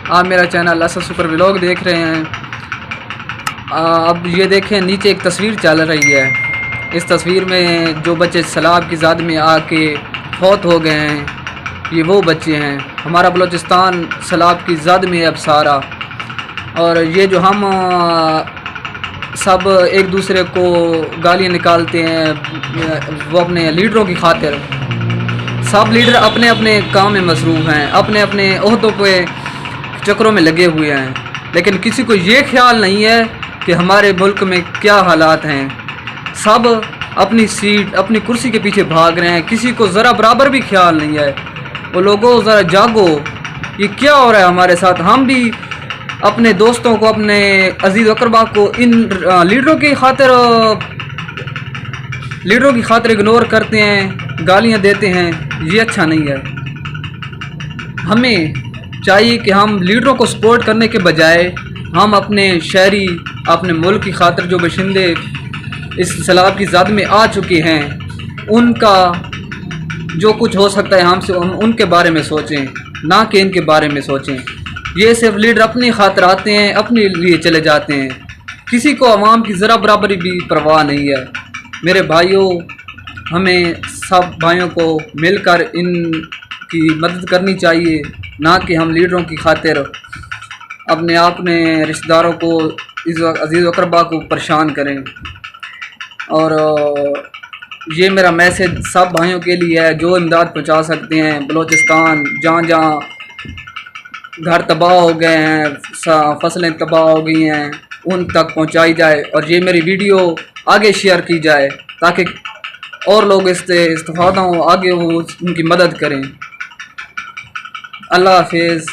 आप मेरा channel Asad super vlog देख रहे हैं। अब ये देखें, नीचे एक तस्वीर चल रही है। इस तस्वीर में जो बच्चे सैलाब की ज़द में आके फौत हो गए हैं, ये वो बच्चे हैं। हमारा बलूचिस्तान सैलाब की ज़द में अब सारा, और ये जो हम सब एक दूसरे को गालियाँ निकालते हैं वो अपने लीडरों की खातिर। सब लीडर अपने अपने काम में मसरूफ़ हैं, अपने अपने ओहदों पे चक्रों में लगे हुए हैं, लेकिन किसी को ये ख्याल नहीं है कि हमारे मुल्क में क्या हालात हैं। सब अपनी सीट, अपनी कुर्सी के पीछे भाग रहे हैं, किसी को ज़रा बराबर भी ख्याल नहीं है। वो लोगों ज़रा जागो, ये क्या हो रहा है हमारे साथ। हम भी अपने दोस्तों को, अपने अजीज़ अकरबा को इन लीडरों की खातिर इग्नोर करते हैं, गालियां देते हैं। ये अच्छा नहीं है। हमें चाहिए कि हम लीडरों को सपोर्ट करने के बजाय हम अपने शहरी, अपने मुल्क की खातिर जो बशिंदे इस सैलाब की ज़द में आ चुके हैं, उनका जो कुछ हो सकता है हमसे उनके बारे में सोचें, ना कि इनके बारे में सोचें। ये सिर्फ लीडर अपनी खातिर आते हैं, अपने लिए चले जाते हैं। किसी को आवाम की ज़रा बराबरी भी परवाह नहीं है। मेरे भाइयों, हमें सब भाइयों को मिलकर इनकी मदद करनी चाहिए, ना कि हम लीडरों की खातिर अपने रिश्तेदारों को, अजीज़ अकरबा को परेशान करें। और ये मेरा मैसेज सब भाइयों के लिए है जो इमदाद पहुंचा सकते हैं। बलूचिस्तान जहाँ जहाँ घर तबाह हो गए हैं, फसलें तबाह हो गई हैं, उन तक पहुंचाई जाए, और ये मेरी वीडियो आगे शेयर की जाए ताकि और लोग इससे इस्तेफादा हों, आगे वो उनकी मदद करें। अल्लाह हाफिज़।